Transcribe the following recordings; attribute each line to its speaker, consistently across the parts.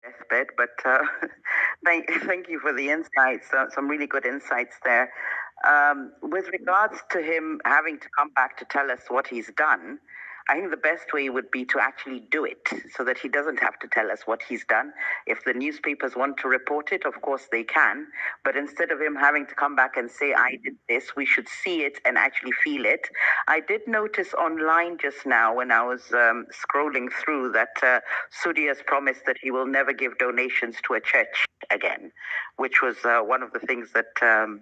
Speaker 1: deathbed, but thank you for the insights. Some really good insights there. With regards to him having to come back to tell us what he's done, I think the best way would be to actually do it so that he doesn't have to tell us what he's done. If the newspapers want to report it, of course they can. But instead of him having to come back and say, I did this, we should see it and actually feel it. I did notice online just now when I was scrolling through that Sudi has promised that he will never give donations to a church again, which was one of the things that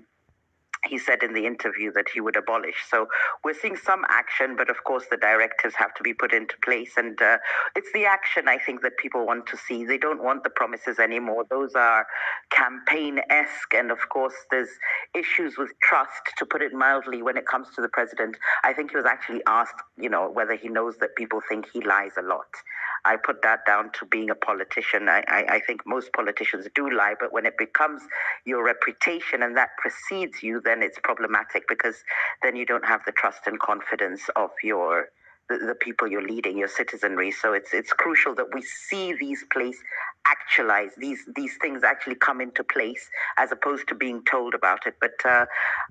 Speaker 1: he said in the interview that he would abolish. So we're seeing some action, but of course the directives have to be put into place. And it's the action, I think, that people want to see. They don't want the promises anymore. Those are campaign-esque. And of course, there's issues with trust, to put it mildly, when it comes to the president. I think he was actually asked, whether he knows that people think he lies a lot. I put that down to being a politician. I think most politicians do lie, but when it becomes your reputation and that precedes you, then it's problematic, because then you don't have the trust and confidence of the people you're leading, your citizenry. So it's crucial that we see these actualize, these things actually come into place, as opposed to being told about it. But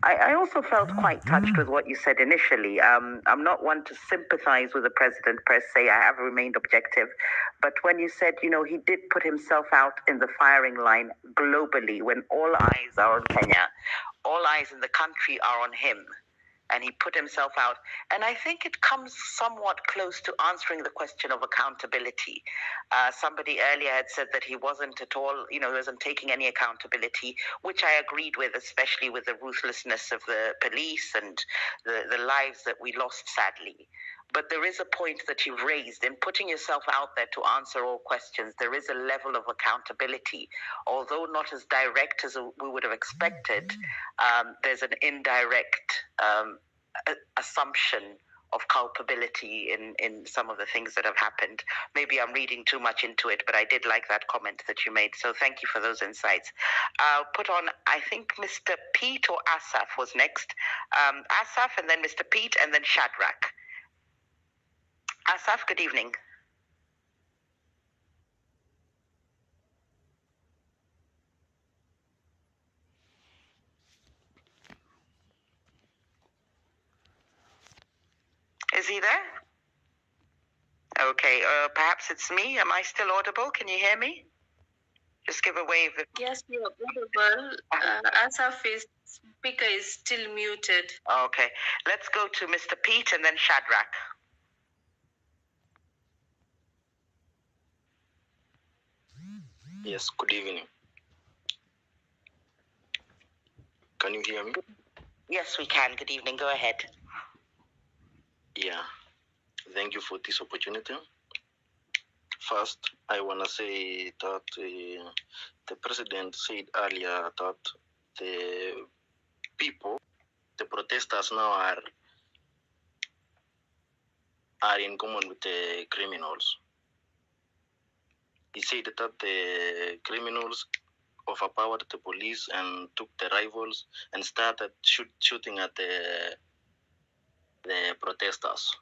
Speaker 1: I also felt quite touched with what you said initially. I'm not one to sympathize with the president per se. I have remained objective. But when you said, he did put himself out in the firing line globally, when all eyes are on Kenya, all eyes in the country are on him, and he put himself out. And I think it comes somewhat close to answering the question of accountability. Somebody earlier had said that he wasn't at all, he wasn't taking any accountability, which I agreed with, especially with the ruthlessness of the police and the lives that we lost, sadly. But there is a point that you've raised in putting yourself out there to answer all questions. There is a level of accountability, although not as direct as we would have expected. There's an indirect assumption of culpability in some of the things that have happened. Maybe I'm reading too much into it, but I did like that comment that you made. So thank you for those insights. I'll put on, I think Mr. Pete or Asaf was next. Asaf, and then Mr. Pete, and then Shadrach. Asaf, good evening. Is he there? Okay, perhaps it's me. Am I still audible? Can you hear me? Just give a wave.
Speaker 2: Yes, you're audible. Asaf's speaker is still muted.
Speaker 1: Okay, let's go to Mr. Pete and then Shadrach.
Speaker 3: Yes, good evening. Can you hear me?
Speaker 1: Yes, we can. Good evening. Go ahead.
Speaker 3: Yeah, thank you for this opportunity. First, I want to say that the president said earlier that the people, the protesters now are in common with the criminals. He said that the criminals overpowered the police and took the rifles and started shooting at the protesters,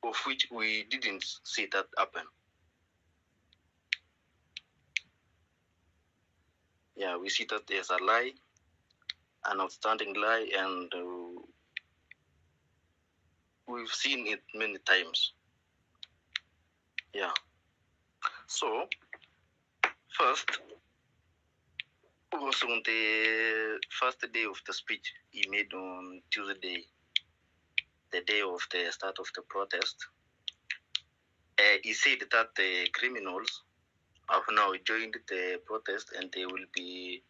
Speaker 3: of which we didn't see that happen. Yeah, we see that there's a lie, an outstanding lie, and we've seen it many times. Yeah. So, first, was on the first day of the speech he made on Tuesday, the day of the start of the protest. He said that the criminals have now joined the protest and they will be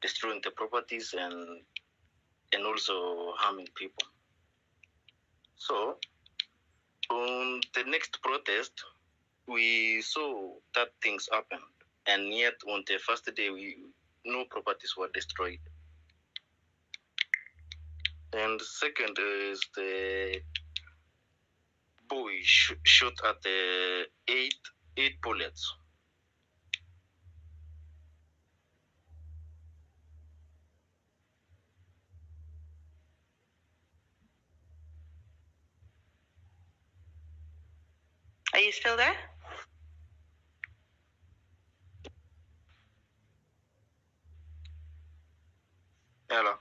Speaker 3: destroying the properties and also harming people. So, on the next protest, we saw that things happened, and yet on the first day, no properties were destroyed. And second is the boy shot at the eight bullets.
Speaker 1: Are you still there?
Speaker 3: Hello.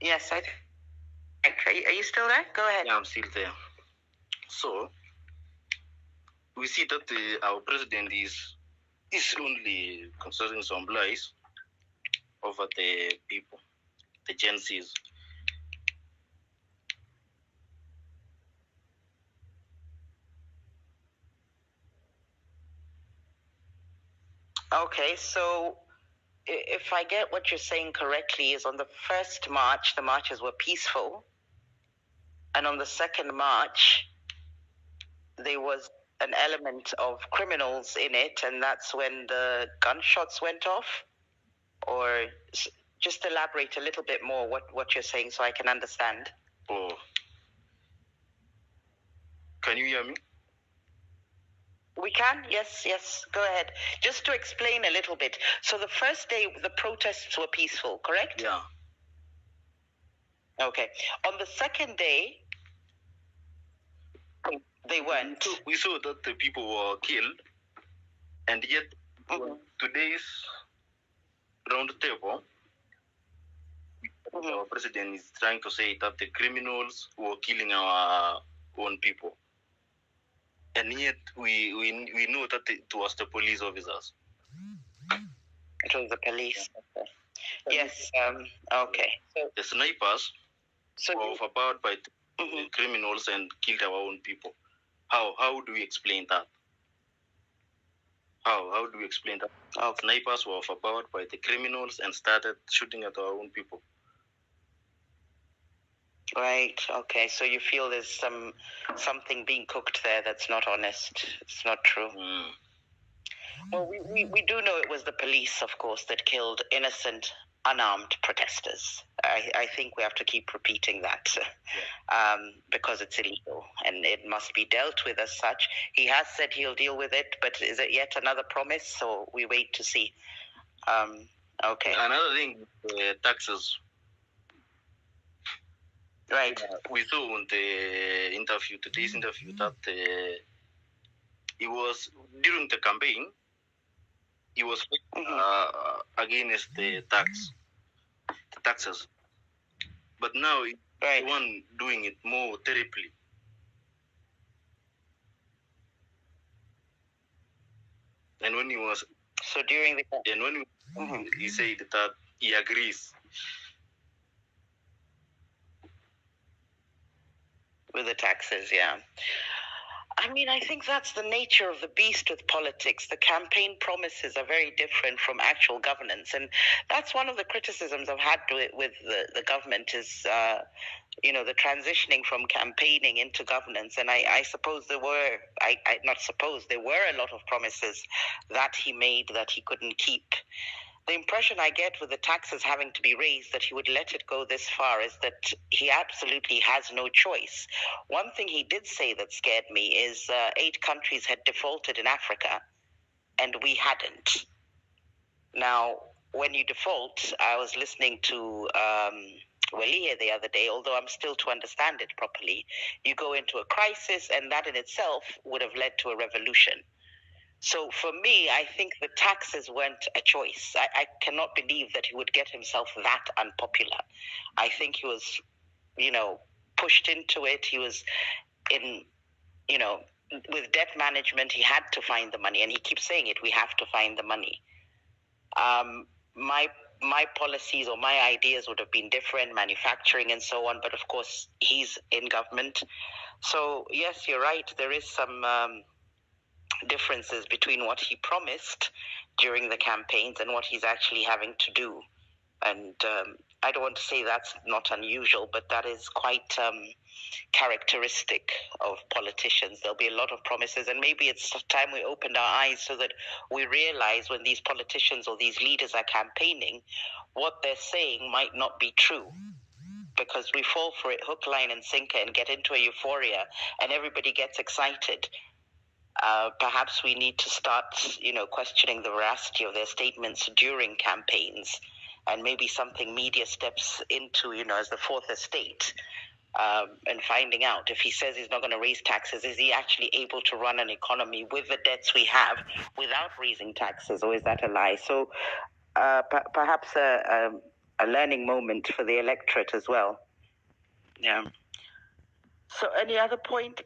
Speaker 1: Yes, are you still there? Go ahead.
Speaker 3: Yeah, I'm still there. So we see that our president is only considering some lies over the people, the Gen Zs.
Speaker 1: Okay, so if I get what you're saying correctly, is on the first March, the marches were peaceful, and on the second March, there was an element of criminals in it, and that's when the gunshots went off? Or just elaborate a little bit more what you're saying so I can understand.
Speaker 3: Oh, can you hear me?
Speaker 1: We can? Yes, go ahead. Just to explain a little bit. So the first day, the protests were peaceful, correct?
Speaker 3: Yeah.
Speaker 1: Okay. On the second day, they weren't.
Speaker 3: We saw that the people were killed, and yet today's round table, our president is trying to say that the criminals were killing our own people. And yet we know that it was the police officers.
Speaker 1: It was the police. Okay. Yes. Okay. So
Speaker 3: the snipers were overpowered by the criminals and killed our own people. How do we explain that? How do we explain that?
Speaker 1: Okay.
Speaker 3: Snipers were overpowered by the criminals and started shooting at our own people.
Speaker 1: Right. Okay. So you feel there's something being cooked there that's not honest. It's not true. Well, we do know it was the police, of course, that killed innocent, unarmed protesters. I think we have to keep repeating that because it's illegal and it must be dealt with as such. He has said he'll deal with it, but is it yet another promise? So we wait to see. Okay.
Speaker 3: Another thing, taxes.
Speaker 1: Right.
Speaker 3: We saw on the interview, today's interview, that it was during the campaign, he was against the taxes. But now it's the one doing it more terribly. And when he was
Speaker 1: during the
Speaker 3: he said that he agrees
Speaker 1: with the taxes, yeah. I mean, I think that's the nature of the beast with politics. The campaign promises are very different from actual governance. And that's one of the criticisms I've had with the government is, the transitioning from campaigning into governance. And I suppose there were a lot of promises that he made that he couldn't keep. The impression I get with the taxes having to be raised, that he would let it go this far, is that he absolutely has no choice. One thing he did say that scared me is 8 countries had defaulted in Africa, and we hadn't. Now, when you default, I was listening to Welie the other day, although I'm still to understand it properly. You go into a crisis, and that in itself would have led to a revolution. So for me, I think the taxes weren't a choice. I cannot believe that he would get himself that unpopular. I think he was, pushed into it. He was with debt management, he had to find the money. And he keeps saying it, we have to find the money. My policies or my ideas would have been different, manufacturing and so on. But of course, he's in government. So yes, you're right. There is some differences between what he promised during the campaigns and what he's actually having to do. And I don't want to say that's not unusual, but that is quite characteristic of politicians. There'll be a lot of promises, and maybe it's time we opened our eyes so that we realize when these politicians or these leaders are campaigning, what they're saying might not be true. Because we fall for it hook, line, and sinker and get into a euphoria, and everybody gets excited. Perhaps we need to start, questioning the veracity of their statements during campaigns, and maybe something media steps into, as the fourth estate, and finding out if he says he's not going to raise taxes, is he actually able to run an economy with the debts we have without raising taxes, or is that a lie? So perhaps a learning moment for the electorate as well. Yeah. So any other point?